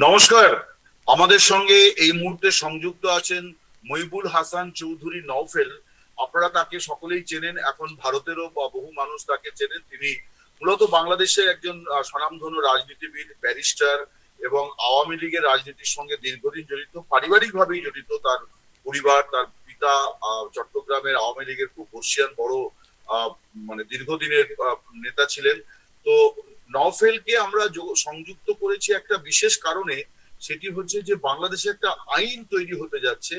নমস্কার। আমাদের সঙ্গে এই মুহূর্তে সংযুক্ত আছেন মহিবুল হাসান চৌধুরী নওফেল। আপনারা তাকে সকলেই চেনেন, এখন ভারতেরও বহু মানুষ তাকে চেনেন। তিনি মূলত বাংলাদেশের একজন স্বনামধন্য রাজনীতিবিদ, ব্যারিস্টার এবং আওয়ামী লীগের রাজনীতির সঙ্গে দীর্ঘদিন জড়িত, পারিবারিকভাবেই জড়িত। তার পরিবার, তার পিতা চট্টগ্রামের আওয়ামী লীগের খুব বর্ষিয়ান বড় আহ, মানে দীর্ঘদিনের নেতা ছিলেন। তো নওফেলকে আমরা সংযুক্ত করেছি একটা বিশেষ কারণে। সেটি হচ্ছে যে বাংলাদেশে একটা আইন তৈরি হতে যাচ্ছে।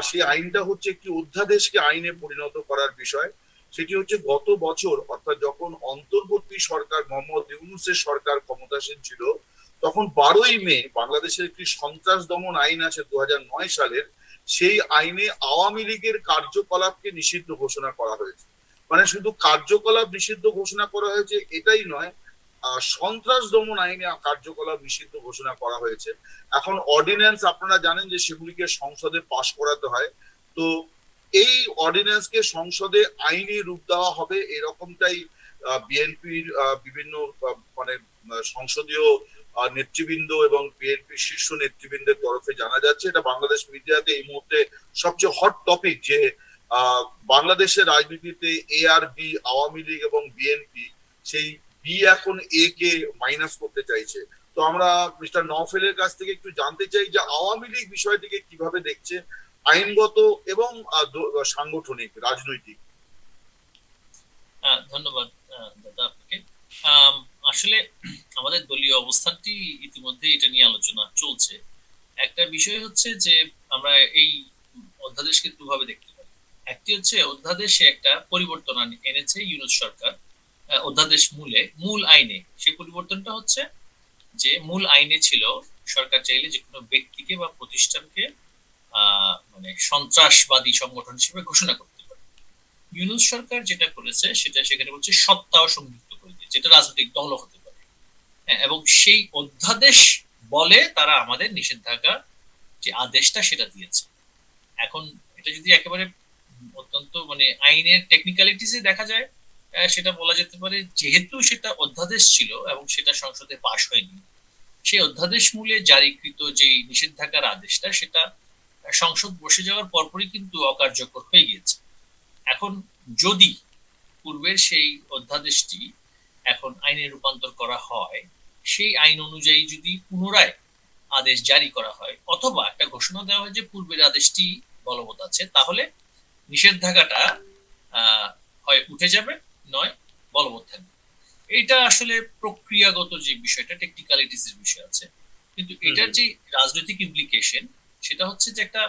সেই আইনটা হচ্ছে একটি অধ্যাদেশকে আইনে পরিণত করার বিষয়। সেটি হচ্ছে গত বছর, অর্থাৎ যখন অন্তর্বর্তী সরকার মোহাম্মদ ইউনূসের সরকার ক্ষমতাসীন ছিল, তখন 12ই মে বাংলাদেশের একটি সন্ত্রাস দমন আইন আছে 2009 সালের। সেই আইনে আওয়ামী লীগের কার্যকলাপকে নিষিদ্ধ ঘোষণা করা হয়েছে। মানে শুধু কার্যকলাপ নিষিদ্ধ ঘোষণা করা হয়েছে এটাই নয়, সন্ত্রাস দমন আইনে কার্যকলাপ নিষিদ্ধ ঘোষণা করা হয়েছে। এখন অর্ডিন্যান্স আপনারা জানেন যে সেগুলিকে সংসদে পাশ করাতে হয়। তো এই অর্ডিন্যান্সকে সংসদে আইনি রূপ দেওয়া হবে, এরকমটাই বিএনপির বিভিন্ন মানে সংসদীয় নেতৃবৃন্দ এবং বিএনপির শীর্ষ নেতৃবৃন্দের তরফে জানা যাচ্ছে। এটা বাংলাদেশ মিডিয়াতে এই মুহূর্তে সবচেয়ে হট টপিক যে বাংলাদেশের রাজনীতিতে এ আর বি, আওয়ামী লীগ এবং বিএনপি, সেই বি এখন এ কে মাইনাস করতে চাইছে। তো আমরা মিস্টার নওফেলের কাছ থেকে একটু জানতে চাই যে আওয়ামী লীগ বিষয়টিকে কিভাবে দেখছে, আইনগত এবং সাংগঠনিক, রাজনৈতিক। ধন্যবাদ দাদা আপনাকে। আসলে আমাদের দলীয় অবস্থানটি ইতিমধ্যে এটা নিয়ে আলোচনা চলছে। একটা বিষয় হচ্ছে যে আমরা এই অধ্যাদেশকে দুভাবে দেখতে পারি। একটি হচ্ছে অধ্যাদেশে একটা পরিবর্তন এনেছে ইউনূস সরকার। অধ্যাদেশ মূল আইনে সে পরিবর্তনটা হচ্ছে যে মূল আইনে ছিল সরকার চাইলে যে কোনো ব্যক্তিকে বা প্রতিষ্ঠানকে মানে সন্ত্রাসবাদী সংগঠন হিসেবে ঘোষণা করতে পারে। ইউনূস সরকার যেটা করেছে সেটা সেখানে বলছে সত্তাও সংযুক্ত করে দিয়েছে, যেটা রাজনৈতিক দলও হতে পারে। হ্যাঁ, এবং সেই অধ্যাদেশ বলে তারা আমাদের নিষেধাজ্ঞা যে আদেশটা সেটা দিয়েছে। এখন এটা যদি একেবারে অত্যন্ত মানে আইনের টেকনিক্যালিটিসে দেখা যায়, সেটা বলা যেতে পারে যেহেতু সেটা অধ্যাদেশ ছিল এবং সেটা সংসদে পাশ হয়নি, সেই অধ্যাদেশ মূলে জারিকৃত যে নিষেধাজ্ঞার আদেশটা সেটা সংসদ বসে যাওয়ার পরপরই কিন্তু অকার্যকর হয়ে গিয়েছে। এখন যদি পূর্বের সেই অধ্যাদেশটি এখন আইনে রূপান্তর করা হয়, সেই আইন অনুযায়ী যদি পুনরায় আদেশ জারি করা হয় অথবা একটা ঘোষণা দেওয়া হয় যে পূর্বের আদেশটি বলবৎ আছে, তাহলে নিষেধাজ্ঞাটা হয় উঠে যাবে, নয় বলবৎ থাকবে। এটা আসলে প্রক্রিয়াগত যে বিষয়টা, টেকনিক্যালিটিস এর বিষয় আছে, কিন্তু এটার যে রাজনৈতিক ইমপ্লিকেশন সেটা হচ্ছে যে একটা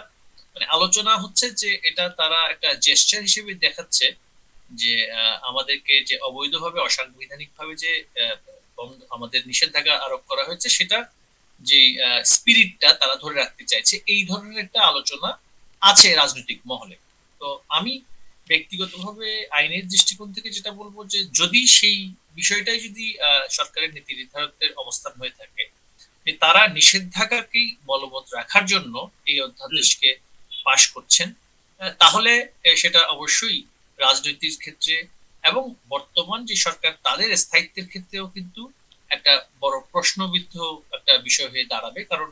মানে আলোচনা হচ্ছে যে এটা তারা একটা জেস্টার হিসেবে দেখাচ্ছে যে আমাদেরকে যে অবৈধভাবে অসাংবিধানিক ভাবে যে আমাদের নিষেধাজ্ঞা আরোপ করা হয়েছে সেটা যে স্পিরিটটা তারা ধরে রাখতে চাইছে, এই ধরনের একটা আলোচনা আছে রাজনৈতিক মহলে। তো আমি ব্যক্তিগতভাবে আইনের দৃষ্টিকোণ থেকে যেটা বলবো যে যদি সেই বিষয়টাই যদি সরকারের নীতি নির্ধারকদের অবস্থান হয়ে থাকে যে তারা নিষেধাজ্ঞাকেই বলবৎ রাখার জন্য এই অধ্যাদেশকে পাশ করছেন, তাহলে সেটা অবশ্যই রাজনৈতিক ক্ষেত্রে এবং বর্তমান যে সরকার তাদের স্থায়িত্বের ক্ষেত্রেও কিন্তু একটা বড় প্রশ্নবিদ্ধ একটা বিষয় হয়ে দাঁড়াবে। কারণ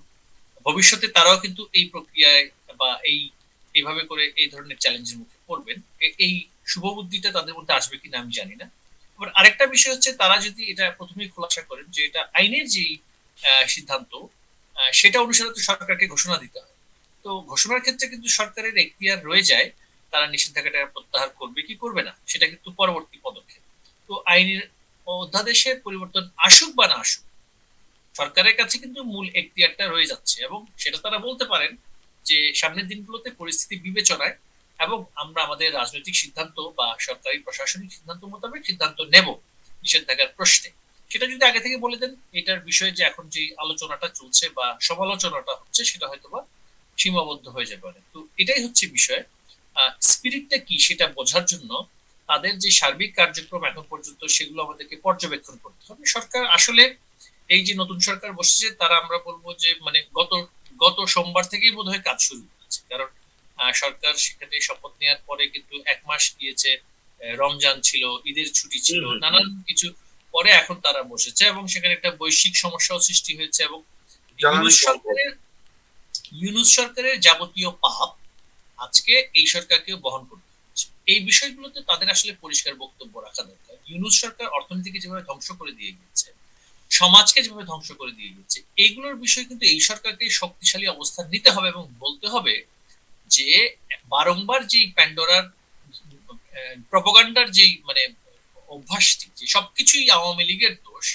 ভবিষ্যতে তারাও কিন্তু এই প্রক্রিয়ায় বা এইভাবে করে এই ধরনের চ্যালেঞ্জের মুখে পড়বেন। এই শুভবুদ্ধিটা তাদের মধ্যে আসবে কিনা আমি জানি না। আবার আরেকটা বিষয় হচ্ছে তারা যদি এটা প্রথমেই খোলাসা করেন যে এটা আইনের যেই সিদ্ধান্ত, সেটা অনুসারে তো সরকারকে ঘোষণা দিতে হয়। তো ঘোষণার ক্ষেত্রে কিন্তু সরকারের এখতিয়ার রয়ে যায়, তারা নিষেধাজ্ঞাটা প্রত্যাহার করবে কি করবে না সেটা কিন্তু পরবর্তী পদক্ষেপ। তো আইনের অধ্যাদেশের পরিবর্তন আসুক বা না আসুক, সরকারের কাছে কিন্তু মূল এখতিয়ারটা রয়ে যাচ্ছে এবং সেটা তারা বলতে পারেন যে সামনের দিনগুলোতে পরিস্থিতি বিবেচনায় এবং আমরা আমাদের রাজনৈতিক সিদ্ধান্ত বা সরকারি প্রশাসনিক সিদ্ধান্ত মোতাবেক সিদ্ধান্ত নেব নিষেধাজ্ঞার প্রশ্নে। সেটা যদি আগে থেকে বলে দেন, এটার বিষয়ে যে এখন যে আলোচনাটা চলছে বা সমালোচনাটা হচ্ছে সেটা হয়তো বা সীমাবদ্ধ হয়ে যাবে। তো এটাই হচ্ছে বিষয়। স্পিরিটটা কি সেটা বোঝার জন্য তাদের যে সার্বিক কার্যক্রম এখন পর্যন্ত সেগুলো আমাদেরকে পর্যবেক্ষণ করতে হবে। সরকার আসলে এই যে নতুন সরকার বসেছে তারা আমরা বলবো যে মানে গত গত সোমবার থেকেই বোধহয় কাজ শুরু করেছে। কারণ সরকার সেখানে শপথ নেওয়ার পরে কিন্তু 1 মাস গিয়েছে, রমজান ছিল, ঈদের ছুটি ছিল, নানান কিছু পরে এখন তারা বসেছে এবং সেখানে একটা বৈশ্বিক সমস্যাও সৃষ্টি হয়েছে এবং জ্বালানি ইউনূস সংকট। সরকারের যাবতীয় পাপ আজকে এই সরকারকে বহন করতে হচ্ছে। এই বিষয়গুলোতে তাদের আসলে পরিষ্কার বক্তব্য রাখা দরকার। ইউনূস সরকার অর্থনীতিকে যেভাবে ধ্বংস করে দিয়ে গেছে, সমাজকে যেভাবে ধ্বংস করে দিয়ে গেছে, এইগুলোর বিষয়ে কিন্তু এই সরকারকে শক্তিশালী অবস্থান নিতে হবে এবং বলতে হবে যে বারংবার যেই প্যান্ডোরার প্রপাগান্ডার যেই মানে অভ্যাসটি, যে সবকিছুই আওয়ামী লীগের দোষ,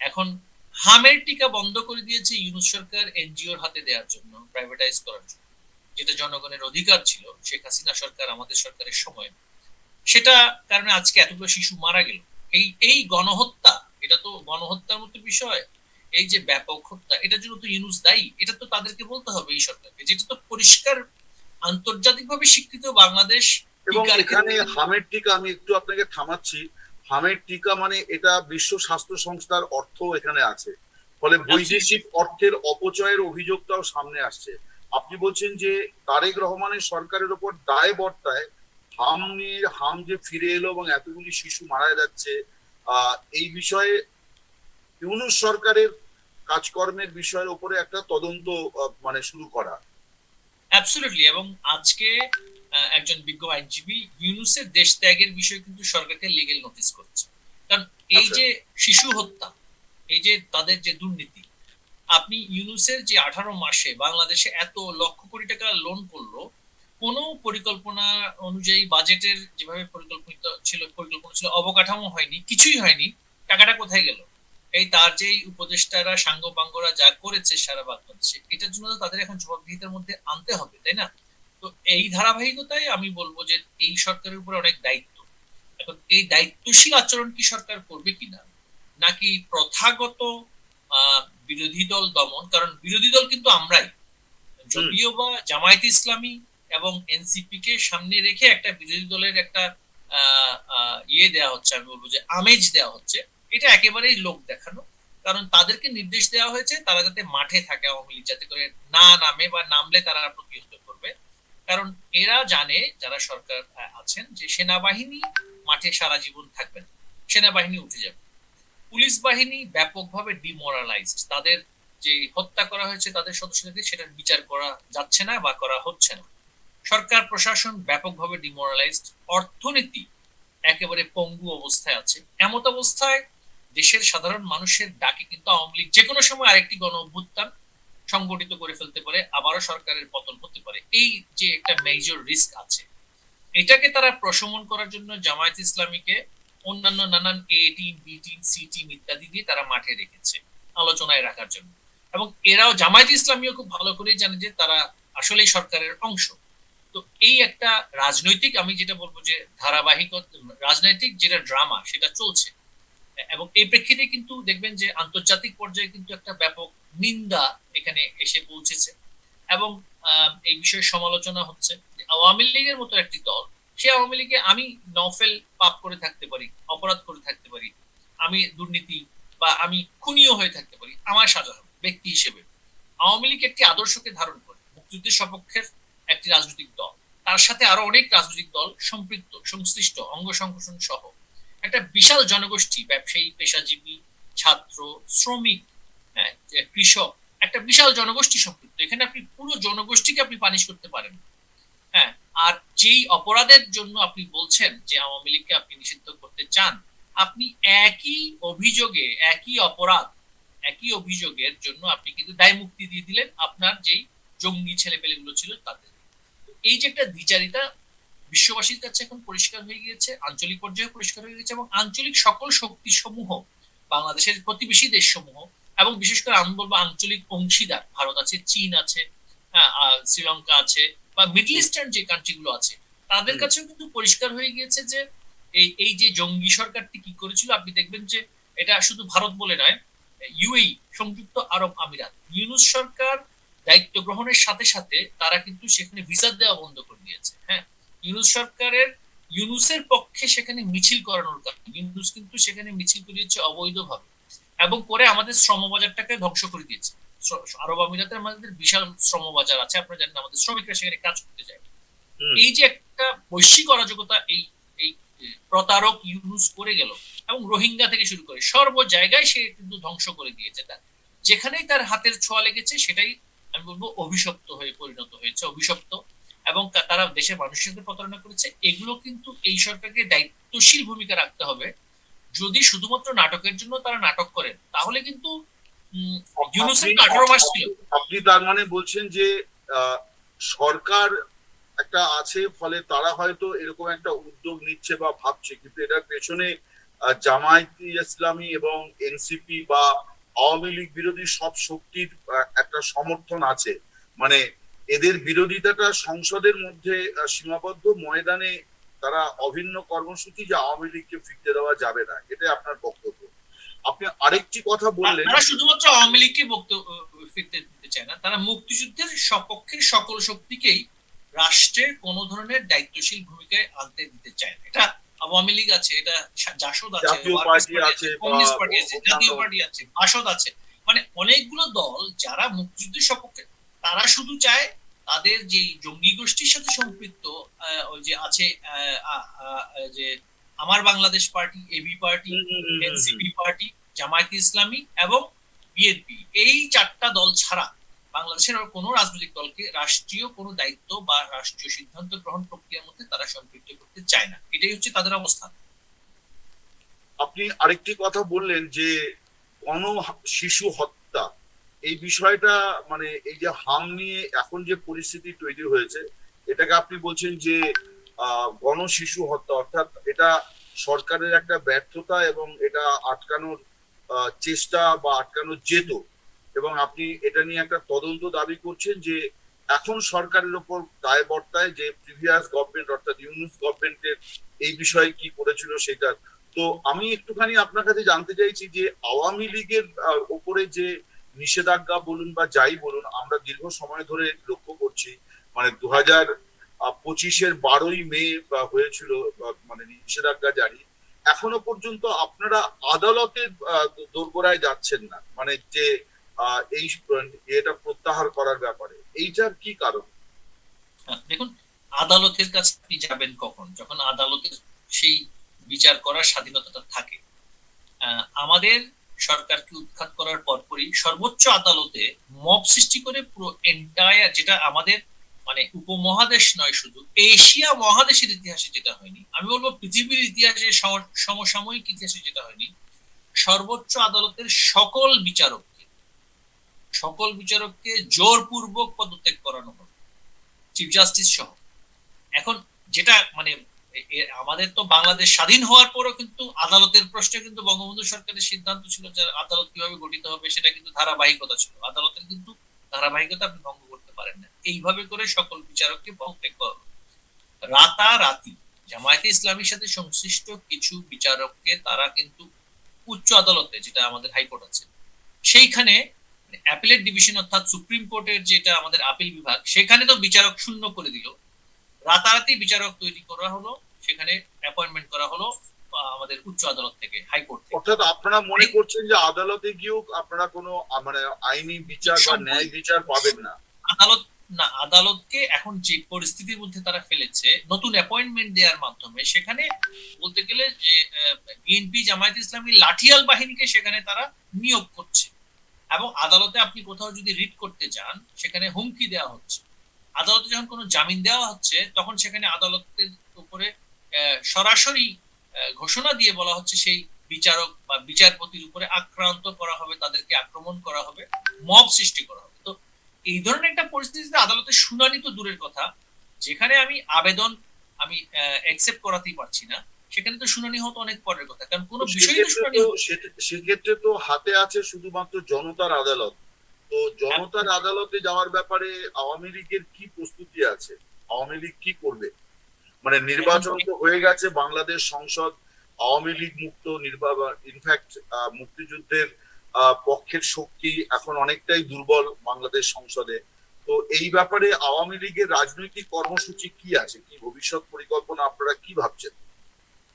এখন হামের টিকা বন্ধ করে দিয়েছে ইউনূস সরকার এনজিওর হাতে দেওয়ার জন্য, প্রাইভেটাইজ করার জন্য, যেটা জনগণের অধিকার ছিল শেখ হাসিনা সরকার আমাদের সরকারের সময়। সেটা কারণে আজকে এতগুলো শিশু মারা গেল। এই গণহত্যা, এটা তো গণহত্যার মতো বিষয়। এই যে ব্যাপক হত্যা, এটার জন্য তো ইউনূস দায়ী। এটা তো তাদেরকে বলতে হবে এই সরকারকে, যেটা তো পরিষ্কার আন্তর্জাতিকভাবে স্বীকৃত। বাংলাদেশ এবং টিকার এখানে ক্ষেত্রে হামের টিকা, আমি একটু আপনাকে থামাচ্ছি, হামের টিকা মানে এটা বিশ্ব স্বাস্থ্য সংস্থার অর্থ এখানে আছে, ফলে বৈদেশিক অর্থের অপচয়ের অভিযোগটাও সামনে আসছে। আপনি বলছেন যে তারেক রহমানের সরকারের উপর দায় বর্তায় হাম যে ফিরে এলো এবং এতগুলি শিশু মারা যাচ্ছে, এই বিষয়ে ইউনূস সরকারের কাজকর্মের বিষয়ের উপরে একটা তদন্ত মানে শুরু করা। অ্যাবসলিউটলি। এবং আজকে একজন বিজ্ঞ আইনজীবী ইউনূসের দেশ ত্যাগের বিষয়ে কিন্তু সরকারকে লিগ্যাল নোটিস করেছে। কারণ এই আচ্ছা। যে শিশু হত্যা, এই যে তাদের যে দুর্নীতি, আপনি ইউনূসের যে 18 মাসে বাংলাদেশে এত লক্ষ কোটি টাকা লোন করলো, কোনো পরিকল্পনা অনুযায়ী বাজেটের যেভাবে পরিকল্পনা ছিল অবকাঠামো হয়নি, কিছুই হয়নি। টাকাটা কোথায় গেল? এই তার যেই উপদেষ্টারা সাঙ্গপাঙ্গরা যা করেছে সারা বাংলাদেশে, এটার জন্য তো তাদের এখন জবাবদিহিতার মধ্যে আনতে হবে, তাই না? তো এই ধারাবাহিকতায় আমি বলবো যে এই সরকারের উপরে অনেক দায়িত্ব। এখন এই দায়িত্বশীল আচরণ কি সরকার করবে কিনা, নাকি প্রথাগত বিরোধী দল দমন? কারণ বিরোধী দল কিন্তু আমরাই, যদিও বা জামায়াত ইসলামী এবং এনসিপি কে সামনে রেখে একটা বিরোধী দলের একটা ইয়ে দেওয়া হচ্ছে, আমি বলবো যে আমেজ দেওয়া হচ্ছে। এটা একেবারেই লোক দেখানো। কারণ তাদেরকে নির্দেশ দেওয়া হয়েছে তারা যাতে মাঠে থাকে, আওয়ামী লীগ যাতে করে না নামে, বা নামলে তারা প্রতিহত করবে। কারণ এরা জানে, যারা সরকার আছেন, যে সেনাবাহিনী মাঠে সারা জীবন থাকবে না, সেনাবাহিনী উঠে যাবে। পুলিশ বাহিনী ব্যাপকভাবে ডিমোরালাইজড, তাদের যে হত্যা করা হয়েছে তাদের সদস্যদের, সেটার বিচার করা যাচ্ছে না বা করা হচ্ছে না। সরকার প্রশাসন ব্যাপকভাবে ডিমোরালাইজড, অর্থনীতি একেবারে পঙ্গু অবস্থায় আছে। এমত অবস্থায় দেশের সাধারণ মানুষের ডাকে কিন্তু আওয়ামী লীগ যে কোনো সময় আরেকটি গণ অভ্যুত্থান সংগঠিত করে ফেলতে পারে, আবারও সরকারের পতন হতে পারে। এই যে একটা মেজর রিস্ক আছে, এটাকে তারা প্রশমন করার জন্য জামায়াত ইসলামীকে অন্যান্য নানান A team, B team, C team ইত্যাদি দিয়ে তারা মাঠে রেখেছে আলোচনায় রাখার জন্য। এবং এরাও, জামায়াত ইসলামীও খুব ভালো করেই জানে যে তারা আসলেই সরকারের অংশ। তো এই একটা রাজনৈতিক, আমি যেটা বলবো যে ধারাবাহিক রাজনৈতিক যেটা ড্রামা সেটা চলছে। এবং এই প্রেক্ষিতে কিন্তু দেখবেন যে আন্তর্জাতিক পর্যায়ে কিন্তু একটা ব্যাপক নিন্দা এখানে এসে পৌঁছেছে। এবং এই বিষয়ে সমালোচনা হচ্ছে। আওয়ামী লীগের মতো একটি দল, সে আওয়ামী লীগে আমি নওফেল পাপ করে থাকতে পারি, অপরাধ করে থাকতে পারি, আমি দুর্নীতি বা আমি খুনিও হয়ে থাকতে পারি, আমার সাজা হবে ব্যক্তি হিসেবে। আওয়ামী লীগ একটি আদর্শকে ধারণ করে, মুক্তিযুদ্ধের সপক্ষের একটি রাজনৈতিক দল, তার সাথে আরো অনেক রাজনৈতিক দল সম্পৃক্ত, সংশ্লিষ্ট, অঙ্গ সংগঠন সহ একটা বিশাল জনগোষ্ঠী, ব্যবসায়ী, পেশাজীবী, ছাত্র, শ্রমিক, হ্যাঁ, কৃষক, একটা বিশাল জনগোষ্ঠী সম্পৃক্ত। এখানে আপনি পুরো জনগোষ্ঠীকে আপনি পানিশ করতে পারেন। হ্যাঁ, আর যেই অপরাধের জন্য আপনি বলছেন যে আওয়ামী লীগকে আপনি নিষিদ্ধ করতে চান, আপনি একই অভিযোগে, একই অভিযোগের জন্য আপনি কিন্তু দায় মুক্তি দিয়ে দিলেন আপনার যেই জঙ্গি ছেলেপেলেগুলো ছিল তাদের। এই যে একটা দ্বিচারিতা বিশ্ববাসীর কাছে এখন পরিষ্কার হয়ে গিয়েছে, আঞ্চলিক পর্যায়ে পরিষ্কার হয়ে গেছে, এবং আঞ্চলিক সকল শক্তি সমূহ, বাংলাদেশের প্রতিবেশী দেশ সমূহ, এবং বিশেষ করে আমি বলবো আঞ্চলিক অংশীদার, ভারত আছে, চীন আছে, শ্রীলঙ্কা আছে, বা মিডল ইস্টার্ন যে কান্ট্রি গুলো আছে, তাদের কাছেও কিন্তু পরিষ্কার হয়ে গিয়েছে যে এই যে জঙ্গি সরকারটি কি করেছিল। আপনি দেখবেন যে এটা শুধু ভারত বলে নয়, ইউএই, সংযুক্ত আরব আমিরাত, ইউনূস সরকার দায়িত্ব গ্রহণের সাথে সাথে তারা কিন্তু সেখানে ভিসা দেওয়া বন্ধ করে দিয়েছে। হ্যাঁ, ইউনূস সরকারের, ইউনূসের পক্ষে সেখানে মিছিল করানোর কারণে ইউনূস কিন্তু সেখানে মিছিল করিয়েছে অবৈধভাবে, এবং করে আমাদের শ্রমবাজারটাকে ধ্বংস করে দিয়েছে। আরব আমিরাতে আমাদের বিশাল শ্রমবাজার আছে, আপনারা জানেন, আমাদের শ্রমিকরা সেখানে কাজ করতে যায়। এই যে একটা বৈশ্বিক অরাজকতা এই এই প্রতারক ইউনূস করে গেল, এবং রোহিঙ্গা থেকে শুরু করে সর্ব জায়গায় সে কিন্তু ধ্বংস করে দিয়েছে। তার যেখানেই তার হাতের ছোঁয়া লেগেছে সেটাই আমি বলবো অভিশপ্ত হয়ে পরিণত হয়েছে, অভিশপ্ত। এবং তারা দেশের মানুষের সাথে প্রতারণা করেছে। এগুলো কিন্তু এই সরকারকে দায়িত্বশীল ভূমিকা রাখতে হবে। যদি শুধুমাত্র নাটকের জন্য তারা নাটক করেন তাহলে কিন্তু ইউনূসের আপনি তো 18 মাস ছিল। আপনি তার মানে বলছেন যে আহ, সরকার একটা আছে, ফলে তারা হয়তো এরকম একটা উদ্যোগ নিচ্ছে বা ভাবছে, কিন্তু এটার পেছনে জামায়াত ইসলামী এবং এনসিপি বা আওয়ামী লীগ বিরোধী সব শক্তির একটা সমর্থন আছে। মানে এদের বিরোধিতাটা সংসদের মধ্যে সীমাবদ্ধ, ময়দানে তারা অভিন্ন কর্মসূচি, যে আওয়ামী লীগকে ফিরতে দেওয়া যাবে না, এটাই আপনার বক্তব্য। আপনি আরেকটি কথা বললেন। তারা শুধুমাত্র আওয়ামী লীগকে ফিরতে দিতে চায় না, তারা মুক্তিযুদ্ধের সপক্ষের সকল শক্তিকেই রাষ্ট্রের কোন ধরনের দায়িত্বশীল ভূমিকায় আনতে দিতে চায় না। এটা আওয়ামী লীগ আছে, এটা জাসদ আছে, জাতীয় ওয়ার্কার্স পার্টি পার্টি আছে আছে, বা কমিউনিস্ট পার্টি আছে, জাতীয় অন্যান্য। পার্টি আছে, বাসদ আছে। মানে অনেকগুলো দল যারা মুক্তিযুদ্ধের সপক্ষে, তারা শুধু চায় তাদের যে জঙ্গি গোষ্ঠীর সাথে সম্পৃক্ত ওই যে আছে যে আমার Bangladesh party, AB party, NCP party, Jamaat Islami এবং বিএনপি, এই চারটা দল ছাড়া বাংলাদেশের আর কোনো রাজনৈতিক দলকে রাষ্ট্রীয় কোনো দায়িত্ব বা রাষ্ট্রীয় সিদ্ধান্ত গ্রহণ প্রক্রিয়ার মধ্যে তারা সম্পৃক্ত করতে চায় না। এটাই হচ্ছে তাদের অবস্থান। আপনি আরেকটি কথা বললেন যে গণ শিশু হত্যা, এই বিষয়টা, মানে এই যে হাম নিয়ে এখন যে পরিস্থিতি তৈরি হয়েছে, এটাকে আপনি বলছেন যে গণ শিশু হত্যা, অর্থাৎ এটা সরকারের একটা ব্যর্থতা এবং এটা আটকানোর চেষ্টা বা আটকানোর যেত, এবং আপনি এটা নিয়ে একটা তদন্ত দাবি করছেন যে এখন সরকারের উপর দায় বর্তায় যে প্রিভিয়াস গভর্নমেন্ট অর্থাৎ ইউনূস গভর্নমেন্টের এই বিষয়ে কি করেছিল সেটা। তো আমি একটুখানি আপনার কাছে জানতে চাইছি যে আওয়ামী লীগের উপরে যে নিষেধাজ্ঞা বলুন বা যাই বলুন, আমরা দীর্ঘ সময় ধরে লক্ষ্য করছি, মানে 2025-এর 12ই মে হয়েছিল মানে নিষেধাজ্ঞা জারি। এখনো পর্যন্ত আপনারা আদালতের দোরগোড়ায় যাচ্ছেন না, মানে যে এই এটা প্রত্যাহার করার ব্যাপারে, এইটার কি কারণ? দেখুন, আদালতের কাছে আপনি যাবেন কখন? যখন আদালতের সেই বিচার করার স্বাধীনতাটা থাকে। আমাদের সরকারকে উৎখাত করার পরপরই সর্বোচ্চ আদালতে মব সৃষ্টি করে পুরো এন্টায়ার, যেটা আমাদের মানে উপমহাদেশ নয়, শুধু এশিয়া মহাদেশের ইতিহাসে যেটা হয়নি, আমি বলবো পৃথিবীর ইতিহাসে, সমসাময়িক ইতিহাসে যেটা হয়নি, সর্বোচ্চ আদালতের সকল বিচারককে জোরপূর্বক পদত্যাগ করানো হবে, চিফ জাস্টিস সহ। এখন যেটা মানে আমাদের তো বাংলাদেশ স্বাধীন হওয়ার পরও কিন্তু আদালতের প্রশ্নে কিন্তু বঙ্গবন্ধু সরকারের সিদ্ধান্ত ছিল যে আদালত কিভাবে গঠিত হবে, সেটা কিন্তু ধারাবাহিকতা ছিল। আদালতের কিন্তু ধারাবাহিকতা আপনি ভঙ্গ করতে পারেন না। এইভাবে করে সকল বিচারককে পদত্যাগ করা হবে। রাতারাতি জামায়াতে ইসলামীর সাথে সংশ্লিষ্ট কিছু বিচারককে তারা কিন্তু উচ্চ আদালতে, যেটা আমাদের হাইকোর্ট আছে, সেইখানে অ্যাপিলেট ডিভিশন অর্থাৎ সুপ্রিম কোর্টের যেটা আমাদের আপিল বিভাগ, সেখানে তো বিচারক শূন্য করে দিল। রাতারাতি বিচারক তৈরি করা হলো, সেখানে অ্যাপয়েন্টমেন্ট করা হলো আমাদের উচ্চ আদালত থেকে, হাইকোর্ট থেকে। অর্থাৎ আপনারা মনে করছেন যে আদালতে গিয়েও আপনারা কোনো মানে আইনি বিচার বা ন্যায় বিচার পাবেন না? আদালত না, আদালতকে এখন যে পরিস্থিতির মধ্যে তারা ফেলেছে নতুন অ্যাপয়েন্টমেন্ট দেওয়ার মাধ্যমে, সেখানে বলতে গেলে যে বিএনপি জামায়াত ইসলামী লাঠিয়াল বাহিনীকে সেখানে তারা নিয়োগ করছে। এবং আদালতে আপনি কোথাও যদি রিট করতে যান, সেখানে হুমকি দেওয়া হচ্ছে। আদালতে যখন কোনো জামিন দেওয়া হচ্ছে, তখন সেখানে আদালতের উপরে সরাসরি ঘোষণা দিয়ে বলা হচ্ছে সেই বিচারক বা বিচারপতির উপরে আক্রান্ত করা হবে, তাদেরকে আক্রমণ করা হবে, মব সৃষ্টি করা হবে। তো এই ধরনের একটা পরিস্থিতিতে আদালতের শুনানি তো দূরের কথা, যেখানে আমি আবেদন আমি অ্যাকসেপ্ট করাতেই পারছি না, সেখানে তো শুনানি হতো অনেক পরের কথা, কারণ কোনো বিষয়ে তো শুনানি। সেক্ষেত্রে তো হাতে আছে শুধুমাত্র জনতার আদালত। তো জনতার আদালতে যাওয়ার ব্যাপারে আওয়ামী লীগের কি প্রস্তুতি আছে? আওয়ামী লীগ কি করবে? মানে নির্বাচন তো হয়ে গেছে, বাংলাদেশ সংসদ আওয়ামী লীগ মুক্ত, ইনফ্যাক্ট মুক্তিযুদ্ধের পক্ষের শক্তি এখন অনেকটাই দুর্বল বাংলাদেশ সংসদে। তো এই ব্যাপারে আওয়ামী লীগের রাজনৈতিক কর্মসূচি কি আছে, কি ভবিষ্যৎ পরিকল্পনা, আপনারা কি ভাবছেন?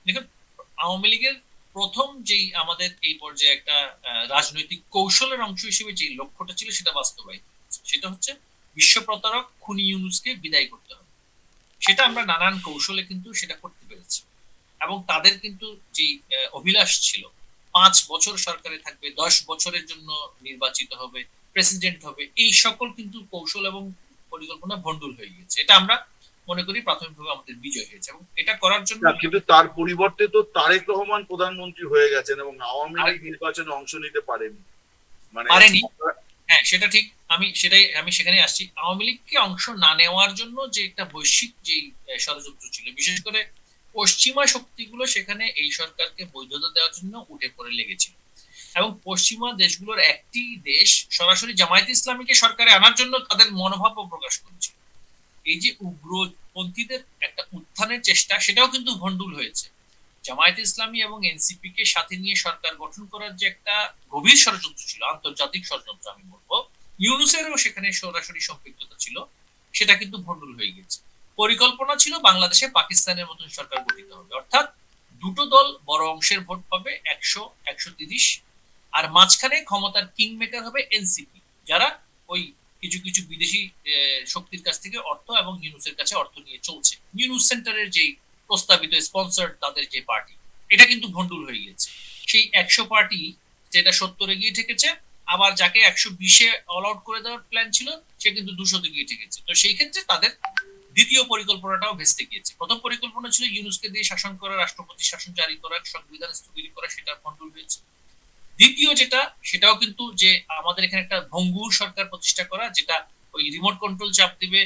দেখুন, আওয়ামী লীগের প্রথম যেই আমাদের এই পর্যায়ে একটা রাজনৈতিক কৌশলের অংশ হিসেবে যে লক্ষ্যটা ছিল, সেটা বাস্তবায়িত, সেটা হচ্ছে বিশ্ব প্রতারক খুনি ইউনূসকে বিদায় করতে হবে। সেটা আমরা নানান কৌশলে কিন্তু সেটা করতে পেরেছি। এবং তাদের কিন্তু যে অভিলাষ ছিল 5 বছর সরকারে থাকবে, 10 বছরের জন্য নির্বাচিত হবে, প্রেসিডেন্ট হবে, এই সকল কিন্তু কৌশল এবং পরিকল্পনা ভণ্ডুল হয়ে গেছে। এটা আমরা মনে করি প্রাথমিকভাবে আমাদের বিজয় হয়েছে, এবং এটা করার জন্য না, কিন্তু তার পরিবর্তে তো তারেক রহমান প্রধানমন্ত্রী হয়ে গেছেন এবং আওয়ামী লীগ আর- নির্বাচনে অংশ নিতে পারেনি। মানে পারেনি। হ্যাঁ, সেটা ঠিক। আমি সেখানে আসছি। আওয়ামী লীগকে অংশ না নেওয়ার জন্য যে একটা বৈশ্বিক যে ষড়যন্ত্র ছিল, বিশেষ করে পশ্চিমা শক্তিগুলো সেখানে এই সরকারকে বৈধতা দেওয়ার জন্য উঠে পড়ে লেগেছিল, এবং পশ্চিমা দেশগুলোর একটি দেশ সরাসরি জামায়াত ইসলামীকে সরকারে আনার জন্য তাদের মনোভাব প্রকাশ করেছিল। এই যে উগ্রপন্থীদের একটা উত্থানের চেষ্টা, সেটাও কিন্তু ভণ্ডুল হয়েছে। জামায়াত ইসলামী এবং এনসিপি কে সাথে নিয়ে সরকার গঠন করার যে একটা গভীর ষড়যন্ত্র ছিল, আন্তর্জাতিক ষড়যন্ত্র আমি বলবো, ইউনূসেরও সেখানে সরাসরি সম্পৃক্ততা ছিল, সেটা কিন্তু ভণ্ডুল হয়ে গেছে। পরিকল্পনা ছিল বাংলাদেশে পাকিস্তানের মতন সরকার গঠিত হবে, অর্থাৎ দুটো দল বড় অংশের ভোট পাবে, 100-130, আর মাঝখানে ক্ষমতার কিং মেকার হবে এনসিপি, যারা ওই কিছু কিছু বিদেশি শক্তির কাছ থেকে অর্থ এবং ইউনূসের কাছে অর্থ নিয়ে চলছে। ইউনূস সেন্টারের যে প্রস্তাবিত স্পন্সর তাদের যে পার্টি, এটা কিন্তু ভণ্ডুল হয়ে গেছে। সেই 100 পার্টি যেটা 70-এ গিয়ে ঠেকেছে, আবার যাকে 120-এ অল আউট করে দেওয়ার প্ল্যান ছিল, সে কিন্তু 200-তে গিয়ে ঠেকেছে। তো সেই ক্ষেত্রে তাদের দ্বিতীয় পরিকল্পনাটাও ভেস্তে গিয়েছে। প্রথম পরিকল্পনা ছিল ইউনূসকে দিয়ে শাসন করা, রাষ্ট্রপতি শাসন জারি করা, সংবিধান স্থগিত করা, সেটা ভণ্ডুল হয়েছে। দ্বিতীয় যেটা, সেটাও কিন্তু যে আমাদের এখানে একটা ভঙ্গুর সরকার প্রতিষ্ঠা করা, যেটা ওই রিমোট কন্ট্রোল চাপ দিবে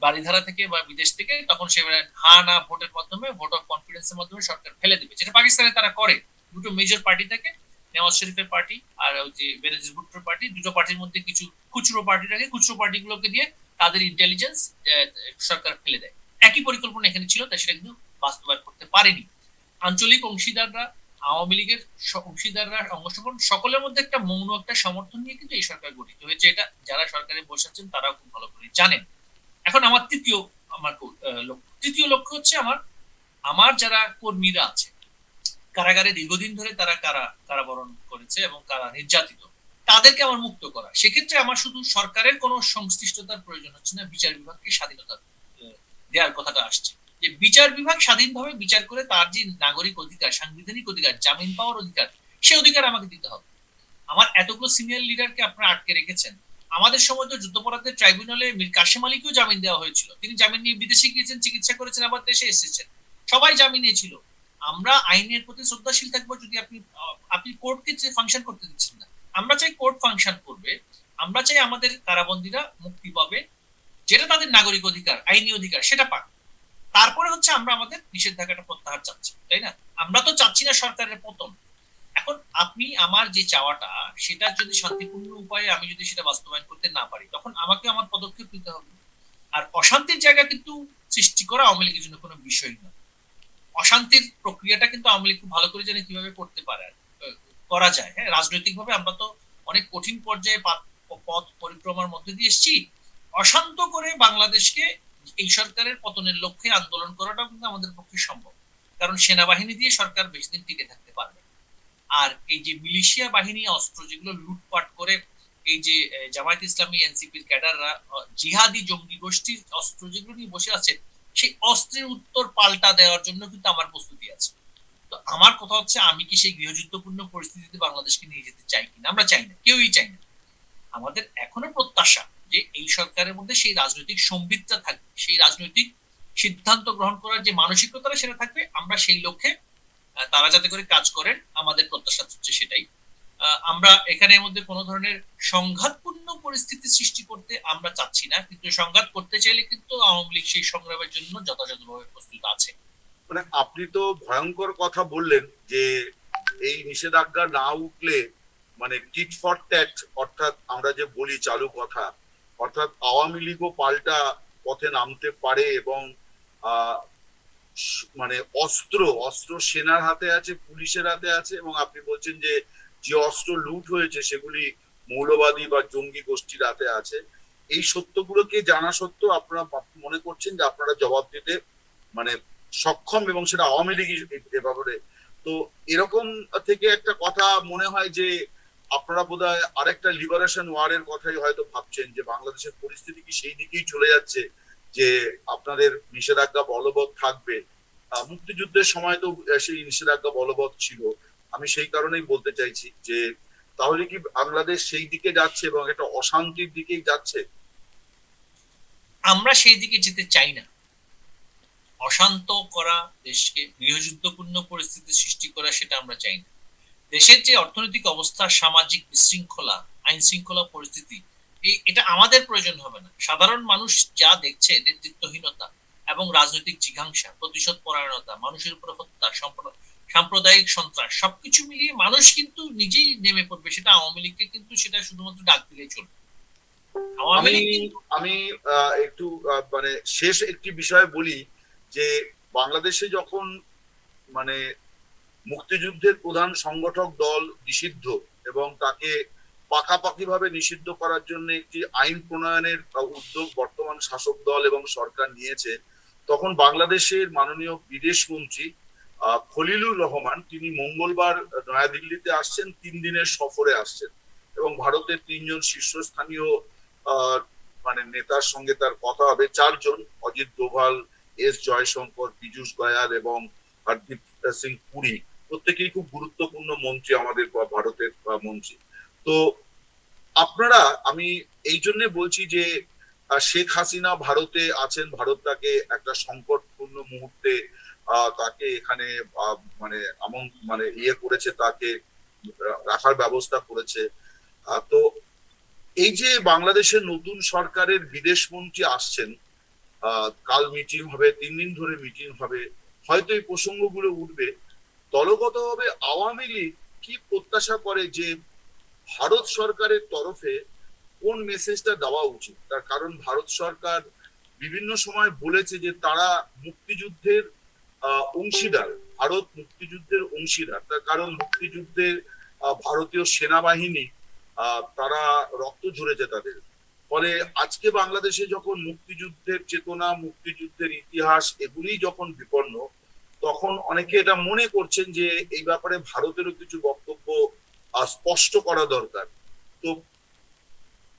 বাড়িধারা থেকে বা বিদেশ থেকে, তখন সে হা না ভোটের মাধ্যমে, ভোট অফ কনফিডেন্সের মাধ্যমে সরকার ফেলে দিবে, যেটা পাকিস্তানে তারা করে। দুটো মেজর পার্টি থাকে, নেওয়াজ শরীফের পার্টি আর ওই যে বেনজির ভুট্টোর পার্টি, দুটো পার্টির মধ্যে কিছু খুচরো পার্টি থাকে, খুচরো পার্টিগুলোকে দিয়ে তাদের ইন্টেলিজেন্স সরকার ফেলে দেয়। একই পরিকল্পনা এখানে ছিল, তাই সেটা কিন্তু বাস্তবায়ন করতে পারেনি। আঞ্চলিক অংশীদাররা, আওয়ামী লীগের অংশীদাররা, অংশগ্রহণ সকলের মধ্যে একটা মৌন একটা সমর্থন নিয়ে কিন্তু এই সরকার গঠিত হয়েছে। এটা যারা সরকারে বসে আছেন তারাও খুব ভালো করে জানেন। এখন আমার তৃতীয় লক্ষ্য হচ্ছে আমার আমার যারা কর্মীরা আছে কারাগারে দীর্ঘদিন ধরে তারা কারাবরণ করেছে এবং কারা নির্যাতিত, তাদেরকে আমার মুক্ত করা। সেক্ষেত্রে আমার শুধু সরকারের কোনো সংশ্লিষ্টতার প্রয়োজন হচ্ছে না, বিচার বিভাগকে স্বাধীনতা দেওয়ার কথাটা আসছে, যে বিচার বিভাগ স্বাধীনভাবে বিচার করে তার যে নাগরিক অধিকার, সাংবিধানিক অধিকার, জামিন পাওয়ার অধিকার, সে অধিকার আমাকে দিতে হবে। আমার এতগুলো সিনিয়র লিডারকে আপনারা আটকে রেখেছেন। আমাদের সময় তো যুদ্ধাপরাধের ট্রাইব্যুনালে মীর কাশেম আলীকেও জামিন দেওয়া হয়েছিল, তিনি জামিন নিয়ে বিদেশে গিয়েছেন, চিকিৎসা করেছেন, আবার দেশে এসেছেন, সবাই জামিনে ছিল। আমরা আইনের প্রতি শ্রদ্ধাশীল থাকবো যদি আপনি কোর্টকে ফাংশন করতে দিচ্ছেন না। আমরা চাই কোর্ট ফাংশন করবে, আমরা চাই আমাদের কারাবন্দীরা মুক্তি পাবে, যেটা তাদের নাগরিক অধিকার, আইনি অধিকার, সেটা পাক। তারপরে হচ্ছে আমরা আমাদের নিষেধাজ্ঞাটা প্রত্যাহার চাচ্ছি, তাই না? আমরা তো চাচ্ছি না সরকারের পতন। এখন আপনি আমার যে চাওয়াটা, সেটা যদি শান্তিপূর্ণ উপায়ে আমি যদি সেটা বাস্তবায়ন করতে না পারি, তখন আমাকে আমার পদক্ষেপ নিতে হবে। আর অশান্তির জায়গা কিন্তু সৃষ্টি করা আওয়ামী লীগের জন্য কোনো বিষয় না। অশান্তির প্রক্রিয়াটা কিন্তু আওয়ামী লীগ খুব ভালো করে জানে কিভাবে করতে পারে, করা যায়। হ্যাঁ, রাজনৈতিক ভাবে আমরা তো অনেক কঠিন পর্যায়ে পথ পরিক্রমার মধ্যে দিয়ে এসেছি। অশান্ত করে বাংলাদেশকে এই সরকারের পতনের লক্ষ্যে আন্দোলন করাটাও কিন্তু আমাদের পক্ষে সম্ভব, কারণ সেনাবাহিনী দিয়ে সরকার বেশি দিন টিকে থাকতে পারবে। আর এই যে মিলিশিয়া বাহিনী অস্ত্র যেগুলো লুটপাট করে, এই যে জামায়াত ইসলামী এনসিপির ক্যাডাররা জিহাদি জঙ্গি গোষ্ঠীর অস্ত্র যেগুলো নিয়ে বসে আছে, সেই অস্ত্রের উত্তর পাল্টা দেওয়ার জন্য কিন্তু আমার প্রস্তুতি আছে। তো আমার কথা হচ্ছে, আমি কি সেই গৃহযুদ্ধপূর্ণ পরিস্থিতিতে বাংলাদেশকে নিয়ে যেতে চাই কিনা? আমরা চাই না, কেউই চাই না। আমাদের এখনো প্রত্যাশা যে এই সরকারের মধ্যে সেই রাজনৈতিক সম্বিতটা থাকবে, সেই রাজনৈতিক সিদ্ধান্ত গ্রহণ করার যে মানসিকতা সেটা থাকবে। আমরা সেই লক্ষ্যে তারা যাতে করে কাজ করেন, আমাদের প্রত্যাশা হচ্ছে সেটাই। আমরা এখানের মধ্যে কোনো ধরনের সংঘাতপূর্ণ পরিস্থিতি সৃষ্টি করতে আমরা চাচ্ছি না, কিন্তু সংঘাত করতে চাইলে কিন্তু আওয়ামী লীগ সেই সংগ্রামের জন্য যথাযথভাবে প্রস্তুত আছে। মানে আপনি তো ভয়ঙ্কর কথা বললেন যে এই নিষেধাজ্ঞা না উঠলে মানে টিট ফর ট্যাট, অর্থাৎ আমরা যে বলি চালু কথা, অর্থাৎ আওয়ামী লীগও পাল্টা পথে নামতে পারে এবং আহ মানে অস্ত্র অস্ত্র সেনার হাতে আছে, পুলিশের হাতে আছে, এবং আপনি বলছেন যে যে অস্ত্র লুট হয়েছে সেগুলি মৌলবাদী বা জঙ্গি গোষ্ঠীর হাতে আছে। এই সত্যগুলোকে জানা সত্ত্বেও আপনারা মনে করছেন যে আপনারা জবাব দিতে মানে সক্ষম, এবং সেটা আওয়ামী লীগ এ ব্যাপারে। তো এরকম থেকে একটা কথা মনে হয় যে আপনারা বোধহয় আরেকটা লিবারেশন ওয়ারের কথাই হয়তো ভাবছেন, যে বাংলাদেশের পরিস্থিতি কি সেই দিকেই চলে যাচ্ছে যে আপনাদের নিষেধাজ্ঞা বলবৎ থাকবে। মুক্তিযুদ্ধের সময় তো সেই নিষেধাজ্ঞা বলবৎ ছিল, আমি সেই কারণেই বলতে চাইছি যে তাহলে কি বাংলাদেশ সেই দিকে যাচ্ছে এবং একটা অশান্তির দিকেই যাচ্ছে? আমরা সেই দিকে যেতে চাই না। অশান্ত করা, দেশকে গৃহযুদ্ধপূর্ণ পরিস্থিতি সৃষ্টি করা, সেটা আমরা চাই না। দেশের যে অর্থনৈতিক অবস্থা, সামাজিক বিশৃঙ্খলা, আইন শৃঙ্খলা পরিস্থিতি, এটা আমাদের প্রয়োজন হবে না। সাধারণ মানুষ যা দেখছে, নেতৃত্বহীনতা এবং রাজনৈতিক জিঘাংসা, প্রতিশোধ পরায়ণতা, মানুষের উপর হত্যা, সাম্প্রদায়িক সন্ত্রাস, সবকিছু মিলিয়ে মানুষ কিন্তু নিজেই নেমে পড়বে। সেটা আওয়ামী লীগকে কিন্তু সেটা শুধুমাত্র ডাক দিলেই চলবে। আওয়ামী আমি লীগ কিন্তু আমি একটু মানে শেষ একটি বিষয় বলি যে বাংলাদেশে যখন মানে মুক্তিযুদ্ধের প্রধান সংগঠক দল নিষিদ্ধ এবং তাকে পাকাপাকিভাবে নিষিদ্ধ করার জন্য একটি আইন প্রণয়নের উদ্যোগ বর্তমান শাসক দল এবং সরকার নিয়েছে, তখন বাংলাদেশের মাননীয় বিদেশ মন্ত্রী খলিলুর রহমান তিনি মঙ্গলবার নয়াদিল্লিতে আসছেন, 3 দিনের সফরে আসছেন এবং ভারতের 3 জন শীর্ষস্থানীয় আহ, মানে নেতার সঙ্গে তার কথা হবে। 4 জন, অজিত ডোভাল, এস জয়শঙ্কর, পীযূষ গোয়াল এবং হরদীপ সিং পুরী, প্রত্যেকেই খুব গুরুত্বপূর্ণ মন্ত্রী আমাদের ভারতের মন্ত্রী। তো আপনারা, আমি এই জন্য বলছি যে শেখ হাসিনা ভারতে আছেন, ভারত তাকে একটা সংকটপূর্ণ মুহূর্তে তাকে এখানে মানে মানে ইয়ে করেছে, তাকে রাখার ব্যবস্থা করেছে। তো এই যে বাংলাদেশের নতুন সরকারের বিদেশ মন্ত্রী আসছেন, কাল মিটিং হবে, 3 দিন ধরে মিটিং হবে, হয়তো এই প্রসঙ্গগুলো উঠবে। দলগতভাবে আওয়ামী লীগ কি প্রত্যাশা করে যে ভারত সরকারের তরফে কোন মেসেজটা দেওয়া উচিত? তার কারণ ভারত সরকার বিভিন্ন সময় বলেছে যে তারা মুক্তিযুদ্ধের অংশীদার, ভারত মুক্তিযুদ্ধের অংশীদার। তার কারণ মুক্তিযুদ্ধের ভারতীয় সেনাবাহিনী তারা রক্ত ঝরেছে তাদের। ফলে আজকে বাংলাদেশে যখন মুক্তিযুদ্ধের চেতনা, মুক্তিযুদ্ধের ইতিহাস এগুলি যখন বিপন্ন, তখন অনেকে এটা মনে করছেন যে এই ব্যাপারে ভারতেরও কিছু বক্তব্য স্পষ্ট করা দরকার। তো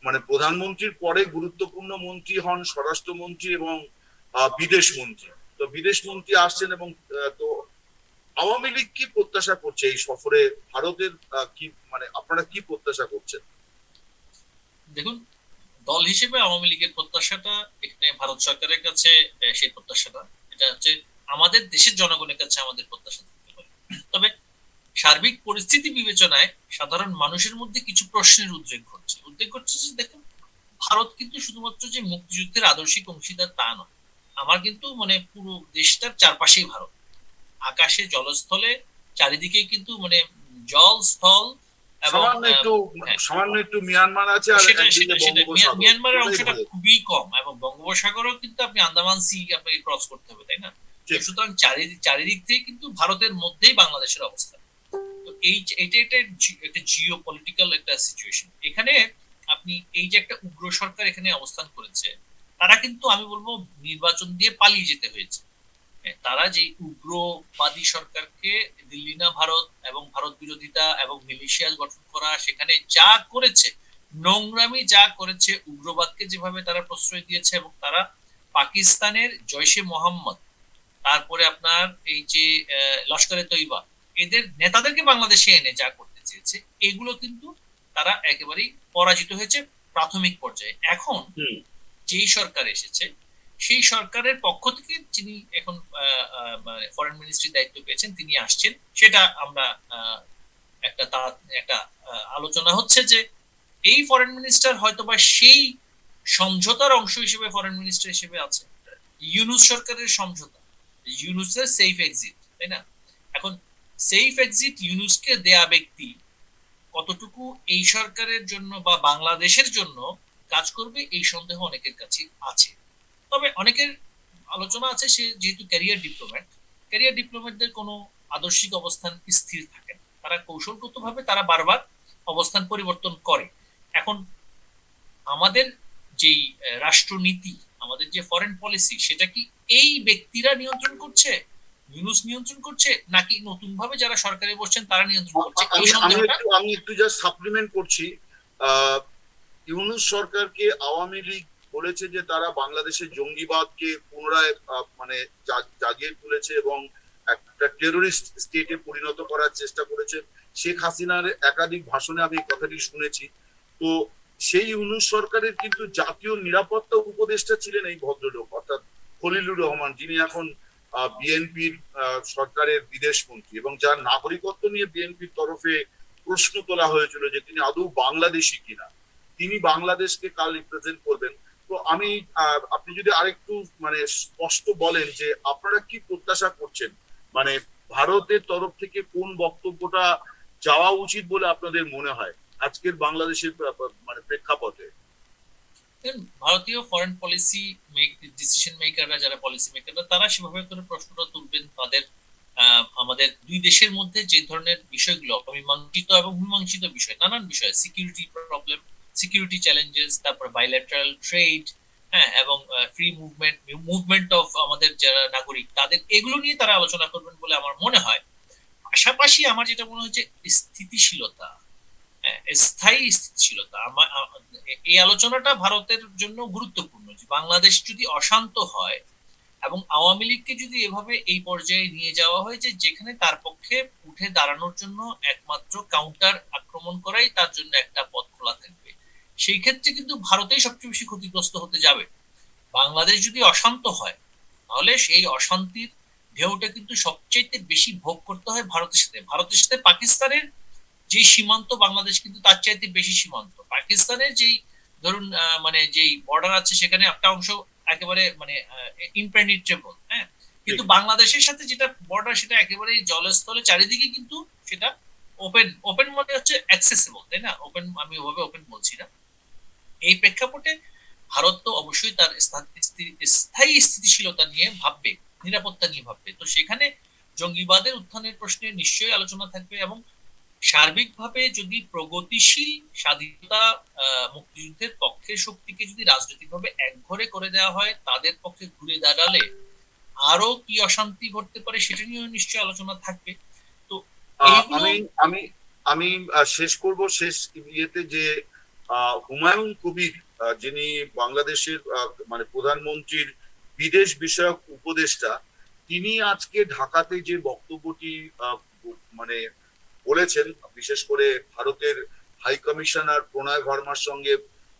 মানে প্রধানমন্ত্রীর পরে গুরুত্বপূর্ণ মন্ত্রী হন স্বরাষ্ট্রমন্ত্রী এবং বিদেশ মন্ত্রী। তো বিদেশ মন্ত্রী আসছেন এবং তো আওয়ামী লীগ কি প্রত্যাশা করছে এই সফরে ভারতের? কি মানে আপনারা কি প্রত্যাশা করছেন? দেখুন, দল হিসেবে আওয়ামী লীগের প্রত্যাশাটা এখানে ভারত সরকারের কাছে, সেই প্রত্যাশাটা এটা হচ্ছে আমাদের দেশের জনগণের কাছে আমাদের প্রত্যাশা থাকতে পারে। তবে সার্বিক পরিস্থিতি বিবেচনায় সাধারণ মানুষের মধ্যে কিছু প্রশ্নের উদ্রেক ঘটছে যে দেখুন, ভারত কিন্তু শুধুমাত্র যে মুক্তিযুদ্ধের আদর্শিক অংশীদার তা নয়। আমার কিন্তু মানে পুরো দেশটার চারপাশেই ভারত, আকাশে জলস্থলে চারিদিকে কিন্তু মানে জল স্থল এবং হ্যাঁ, সামান্য একটু মিয়ানমার আছে আর সেটা একদিকে সেটা সেটা বঙ্গোপসাগর, মিয়ানমারের ওটাই অংশটা ভারত। খুবই কম, এবং বঙ্গোপসাগরও কিন্তু আপনি আন্দামান সি আপনাকে ক্রস করতে হবে, তাই না? তো ঠিক। সুতরাং চারিদিক থেকে কিন্তু ভারতের মধ্যেই বাংলাদেশের অবস্থান। তো এইটা একটা জিও পলিটিক্যাল একটা সিচুয়েশন এখানে। আপনি এই যে একটা উগ্র সরকার এখানে অবস্থান করেছে, তারা কিন্তু আমি বলবো নির্বাচন দিয়ে পালিয়ে যেতে হয়েছে। তারা যে উগ্রবাদী সরকারকে, দিল্লি না ভারত এবং ভারত বিরোধিতা এবং মিলিশিয়া গঠন করা, সেখানে যা করেছে, নোংরামি যা করেছে, উগ্রবাদকে যেভাবে তারা প্রশ্রয় দিয়েছে, এবং তারা পাকিস্তানের জৈশে মোহাম্মদ, তারপরে আপনার এই যে লস্করে তৈবা, এদের নেতাদেরকে বাংলাদেশে এনে যা করতে চেয়েছে, এগুলো কিন্তু তারা একেবারেই পরাজিত হয়েছে প্রাথমিক পর্যায়ে। এখন যেই সরকার এসেছে, সেই সরকারের পক্ষ থেকে যিনি এখন ফরেন মিনিস্ট্রির দায়িত্ব পেয়েছেন, তিনি আসছেন, সেটা আমরা একটা আলোচনা হচ্ছে যে এই ফরেন মিনিস্টার হয়তোবা সেই সমঝোতার অংশ হিসেবে ফরেন মিনিস্টার হিসেবে আছে। ইউনূস সরকারের সমঝোতা, ইউনূসের সেফ এক্সিট, তাই না? এখন সেফ এক্সিট ইউনূসকে দেয়া ব্যক্তি কতটুকু এই সরকারের জন্য বা বাংলাদেশের জন্য কাজ করবে, এই সন্দেহ অনেকের কাছে আছে। তবে অনেকের আলোচনা আছে সে যেহেতু ক্যারিয়ার ডিপ্লোম্যাটদের কোনো আদর্শিক অবস্থান স্থির থাকে না, তারা কৌশলগতভাবে তারা বারবার অবস্থান পরিবর্তন করে। এখন আমাদের যেই রাষ্ট্রনীতি, আমাদের যে ফরেন পলিসি, সেটা কি এই ব্যক্তিরা নিয়ন্ত্রণ করছে, ইউনূস নিয়ন্ত্রণ করছে, নাকি নতুন ভাবে যারা সরকারে বসছেন তারা নিয়ন্ত্রণ করছে? এই সন্দেহটা আমি একটু জাস্ট সাপ্লিমেন্ট করছি। ইউনূস সরকারকে আওয়ামী লীগ বলেছে যে তারা বাংলাদেশের জঙ্গিবাদকে পুনরায় মানে জাগিয়ে তুলেছে এবং একটা টেরোরিস্ট স্টেটে পরিণত করার চেষ্টা করেছে। শেখ হাসিনার একাধিক ভাষণে আমি এই কথাটি শুনেছি। তো সেই ইউনূস সরকারের কিন্তু জাতীয় নিরাপত্তা উপদেষ্টা ছিলেন এই ভদ্রলোক, অর্থাৎ খলিলুর রহমান, যিনি এখন বিএনপির সরকারের বিদেশ মন্ত্রী, এবং যার নাগরিকত্ব নিয়ে বিএনপির তরফে প্রশ্ন তোলা হয়েছিল যে তিনি আদৌ বাংলাদেশি কিনা। তিনি বাংলাদেশকে কাল রিপ্রেজেন্ট করবেন। তো আমি আপনি যদি আরেকটু মানে স্পষ্ট বলেন যে আপনারা কি প্রত্যাশা করছেন, মানে ভারতের তরফ থেকে কোন বক্তব্যটা যাওয়া উচিত বলে আপনাদের মনে হয় আজকের বাংলাদেশের মানে প্রেক্ষাপটে? ভারতীয় ফরেন পলিসি ডিসিশন মেকাররা, যারা পলিসি মেকাররা, তারা সেভাবে করে প্রশ্নটা তুলবেন তাদের আমাদের দুই দেশের মধ্যে যে ধরনের বিষয়গুলো অমীমাংসিত এবং মীমাংসিত বিষয়, নানান বিষয়, সিকিউরিটি প্রবলেম, সিকিউরিটি চ্যালেঞ্জেস, তারপর বাইল্যাটারাল ট্রেড, হ্যাঁ, এবং ফ্রি মুভমেন্ট অফ আমাদের যারা নাগরিক তাদের, এগুলো নিয়ে তারা আলোচনা করবেন বলে আমার মনে হয়। পাশাপাশি আমার যেটা মনে হচ্ছে স্থিতিশীলতা, স্থায়ী স্থিতিশীলতা। এই আলোচনাটা ভারতের জন্য গুরুত্বপূর্ণ যে বাংলাদেশ যদি অশান্ত হয় এবং আওয়ামী লীগকে যদি এভাবে এই পর্যায়ে নিয়ে যাওয়া হয় যে যেখানে তার পক্ষে উঠে দাঁড়ানোর জন্য একমাত্র কাউন্টার আক্রমণ করাই তার জন্য একটা পথ খোলা থাকবে, সেই ক্ষেত্রে কিন্তু ভারতেই সবচেয়ে বেশি ক্ষতিগ্রস্ত হতে যাবে। বাংলাদেশ যদি অশান্ত হয় তাহলে সেই অশান্তির ঢেউটা কিন্তু সবচেয়ে বেশি ভোগ করতে হয় ভারতের সাথে পাকিস্তানের যে সীমান্ত, বাংলাদেশ কিন্তু তার চাইতে বেশি সীমান্ত। পাকিস্তানের যেই ধরুন মানে যেই বর্ডার আছে সেখানে একটা অংশ একেবারে মানে ইমপেনিট্রেবল, হ্যাঁ, কিন্তু বাংলাদেশের সাথে যেটা বর্ডার সেটা একেবারে জলস্থলে চারিদিকে কিন্তু সেটা ওপেন। ওপেন মানে হচ্ছে অ্যাক্সেসিবল, তাই না? ওপেন, আমি ওভাবে ওপেন বলছি না। এই প্রেক্ষাপটে ভারত তো অবশ্যই তার স্থায়ী স্থিতিশীলতা নিয়ে ভাববে, নিরাপত্তা নিয়ে ভাববে। তো সেখানে জঙ্গিবাদের উত্থানের প্রশ্নে নিশ্চয়ই আলোচনা থাকবে, এবং সার্বিকভাবে যদি প্রগতিশীল স্বাধীনতা মুক্তিযুদ্ধের পক্ষের শক্তিকে যদি রাজনৈতিকভাবে একঘরে করে দেওয়া হয়, তাদের পক্ষে ঘুরে দাঁড়ালে আরো কি অশান্তি ঘটতে পারে সেটা নিয়েও নিশ্চয়ই আলোচনা থাকবে। তো এইগুলো আমি আমি আমি শেষ করব, শেষ ইয়েতে যে হুমায়ুন কবির, যিনি বাংলাদেশের মানে প্রধানমন্ত্রীর বিদেশ বিষয়ক উপদেষ্টা, তিনি আজকে ঢাকাতে যে বক্তব্যটি মানে বলেছেন, বিশেষ করে ভারতের হাই কমিশনার প্রণয় ভার্মার সঙ্গে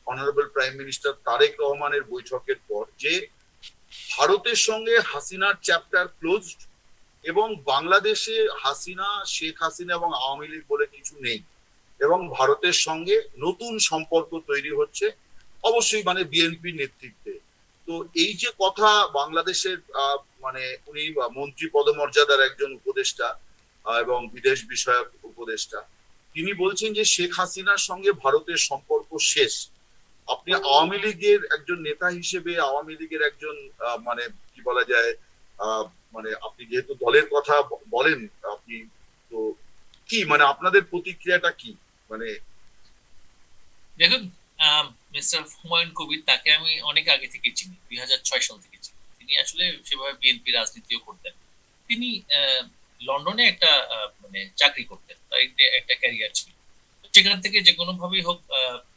অনারেবল প্রাইম মিনিস্টার তারেক রহমানের বৈঠকের পর, যে ভারতের সঙ্গে হাসিনার চ্যাপ্টার ক্লোজড এবং বাংলাদেশে হাসিনা, শেখ হাসিনা এবং আওয়ামী লীগ বলে কিছু নেই, এবং ভারতের সঙ্গে নতুন সম্পর্ক তৈরি হচ্ছে, অবশ্যই মানে বিএনপির নেতৃত্বে। তো এই যে কথা, বাংলাদেশের মানে উনি মন্ত্রী পদমর্যাদার একজন উপদেষ্টা এবং বিদেশ বিষয়ক উপদেষ্টা, তিনি বলছেন যে শেখ হাসিনার সঙ্গে ভারতের সম্পর্ক শেষ। আপনি আওয়ামী লীগের একজন নেতা হিসেবে, আওয়ামী লীগের একজন মানে কি বলা যায়, মানে আপনি যেহেতু দলের কথা বলেন, আপনি তো কি মানে আপনাদের প্রতিক্রিয়াটা কি? মানে দেখুন, মিস্টার হুমায়ুন কবির, তাকে আমি অনেক আগে থেকে চিনি, 2006 সাল থেকে চিনি। তিনি আসলে সেভাবে বিএনপি রাজনীতিও করতেন। তিনি লন্ডনে একটা মানে চাকরি করতেন, তার একটা ক্যারিয়ার ছিল। সেখান থেকে যে কোনো ভাবেই হোক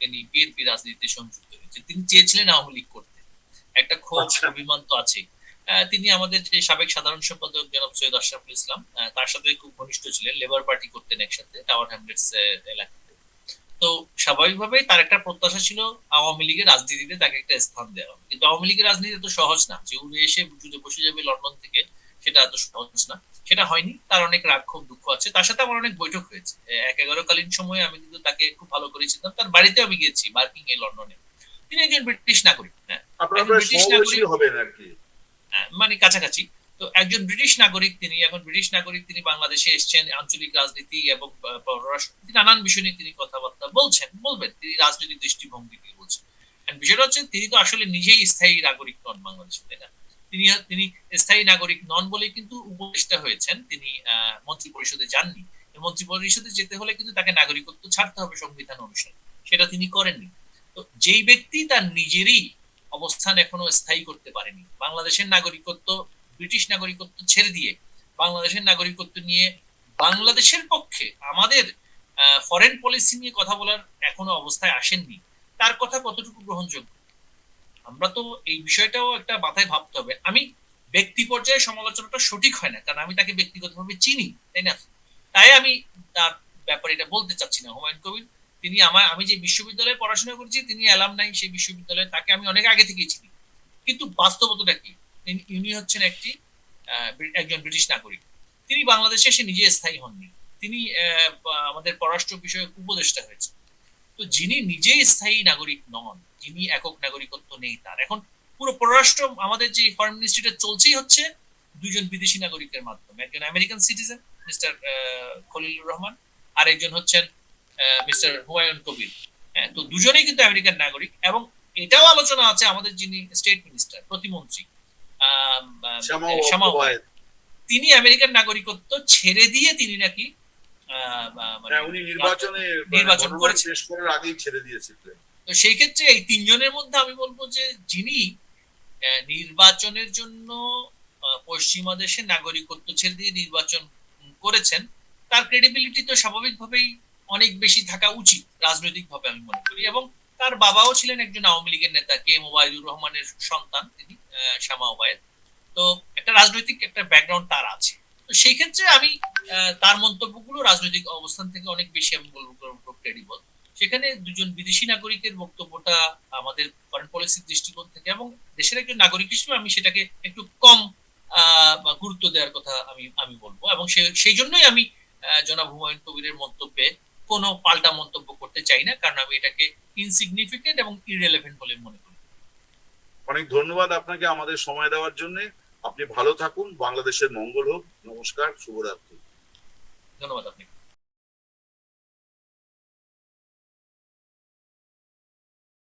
তিনি বিএনপি রাজনীতিতে সংযুক্ত হয়েছে। তিনি চেয়েছিলেন আওয়ামী লীগ করতে, একটা ক্ষোভ অভিমান তো আছে। তিনি আমাদের যে সাবেক সাধারণ সম্পাদক জনাব সৈয়দ আশরাফুল ইসলাম, তার সাথে খুব ঘনিষ্ঠ ছিলেন, লেবার পার্টি করতেন একসাথে টাওয়ার হ্যামলেটস এলাকাতে। তো স্বাভাবিকভাবেই তার একটা প্রত্যাশা ছিল আওয়ামী লীগের রাজনীতিতে তাকে একটা স্থান দেওয়া। কিন্তু আওয়ামী লীগের রাজনীতি তো সহজ না যে উড়ে এসে জুড়ে বসে যাবে লন্ডন থেকে, সেটা এত সহজ না। সেটা হয়নি, তার অনেক রাগ ক্ষোভ দুঃখ আছে। তার সাথে আমার অনেক বৈঠক হয়েছে 1-11 কালীন সময়ে। আমি কিন্তু তাকে খুব ভালো করে চিনতাম, তার বাড়িতে আমি গিয়েছি বার্কিং এ লন্ডনে। তিনি একজন ব্রিটিশ নাগরিক, হ্যাঁ, আপনারা একজন প্রায় ব্রিটিশ সহমর্মী নাগরিক, হবেন আর কি। মানে কাছাকাছি। তো একজন ব্রিটিশ নাগরিক, তিনি এখন ব্রিটিশ নাগরিক, তিনি বাংলাদেশে এসেছেন, আঞ্চলিক রাজনীতি এবং পররাষ্ট্র নানান বিষয় নিয়ে তিনি কথাবার্তা বলবেন, তিনি রাজনৈতিক দৃষ্টিভঙ্গি দিয়ে বলছেন। বিষয়টা হচ্ছে তিনি তো আসলে নিজেই স্থায়ী নাগরিক নন বাংলাদেশে, তাই না? তিনি স্থায়ী নাগরিক নন বলেই কিন্তু উপদেষ্টা হয়েছেন। তিনি মন্ত্রী পরিষদে যাননি। মন্ত্রী পরিষদে যেতে হলে কিন্তু তাকে নাগরিকত্ব ছাড়তে হবে সংবিধান অনুসারে, সেটা তিনি করেননি। তো যেই ব্যক্তি তার নিজেরই অবস্থান এখনো স্থায়ী করতে পারেনি, বাংলাদেশের নাগরিকত্ব, ব্রিটিশ নাগরিকত্ব ছেড়ে দিয়ে বাংলাদেশের নাগরিকত্ব নিয়ে বাংলাদেশের পক্ষে আমাদের ফরেন পলিসি নিয়ে কথা বলার এখনো অবস্থায় আসেননি, তার কথা কতটুকু গ্রহণযোগ্য? আমরা তো এই বিষয়টাও একটা মাথায় ভাবতে হবে। আমি ব্যক্তি পর্যায়ে সমালোচনাটা সঠিক হয় না, কারণ আমি তাকে ব্যক্তিগতভাবে চিনি, তাই না? তাই আমি তার ব্যাপারে এটা বলতে চাচ্ছি না। হুমায়ুন কবির তিনি আমি যে বিশ্ববিদ্যালয়ে পড়াশোনা করেছি, তিনি অ্যালামনাই সেই বিশ্ববিদ্যালয়ে, তাকে আমি অনেক আগে থেকেই চিনি। কিন্তু বাস্তবতাটা কি? ইনি হচ্ছেন একজন ব্রিটিশ নাগরিক। তিনি বাংলাদেশে এসে নিজে স্থায়ী হননি। তিনি আমাদের পররাষ্ট্র বিষয়ক উপদেষ্টা হয়েছে। তো যিনি নিজেই স্থায়ী নাগরিক নন, যিনি একক নাগরিকত্ব নেই তার, এখন পুরো পররাষ্ট্র আমাদের যে ফরেন মিনিস্ট্রিটা চলছেই হচ্ছে দুইজন বিদেশি নাগরিকের মাধ্যমে, একজন American citizen mister Khalilur Rahman, আর একজন হচ্ছেন মিস্টার হুমায়ুন কবির। হ্যাঁ, তো দুজনেই কিন্তু আমেরিকান নাগরিক, এবং এটাও আলোচনা আছে আমাদের যিনি স্টেট মিনিস্টার, প্রতিমন্ত্রী শামা ওবায়েদ, তিনি আমেরিকান নাগরিকত্ব ছেড়ে দিয়ে তিনি নাকি উনি নির্বাচন করেছেন, শেষ করার আগেই ছেড়ে দিয়েছিলেন। তো সেই ক্ষেত্রে এই তিনজনের মধ্যে আমি বলবো যে যিনি নির্বাচনের জন্য পশ্চিমা দেশে নাগরিকত্ব ছেড়ে দিয়ে নির্বাচন করেছেন, তার ক্রেডিবিলিটি তো স্বাভাবিকভাবেই অনেক বেশি থাকা উচিত রাজনৈতিকভাবে, আমি মনে করি। এবং তার বাবাও ছিলেন একজন আওয়ামী লীগের নেতা, কে এম ওবায়দুর রহমানের সন্তান তিনি, শামা ওবায়েদ। তো একটা রাজনৈতিক একটা ব্যাকগ্রাউন্ড তার আছে। তো সেই ক্ষেত্রে আমি তার মন্তব্যগুলো রাজনৈতিক অবস্থান থেকে অনেক বেশি আমি বলবো ক্রেডিবল। সেখানে দুজন বিদেশি নাগরিকের বক্তব্যটা আমাদের ফরেন পলিসির দৃষ্টিকোণ থেকে এবং দেশের একজন নাগরিক হিসেবে আমি সেটাকে একটু কম গুরুত্ব দেওয়ার কথা আমি বলবো। এবং সেই জন্যই আমি জনাব হুমায়ুন কবিরের মন্তব্যে কোনো পাল্টা মন্তব্য করতে চাই না, কারণ আমি এটাকে ইনসিগনিফিকেন্ট এবং ইররেলেভেন্ট বলে মনে করি। অনেক ধন্যবাদ আপনাকে আমাদের সময় দেওয়ার জন্য। আপনি ভালো থাকুন, বাংলাদেশের মঙ্গল হোক। নমস্কার, শুভরাত্রি। ধন্যবাদ আপনাকে।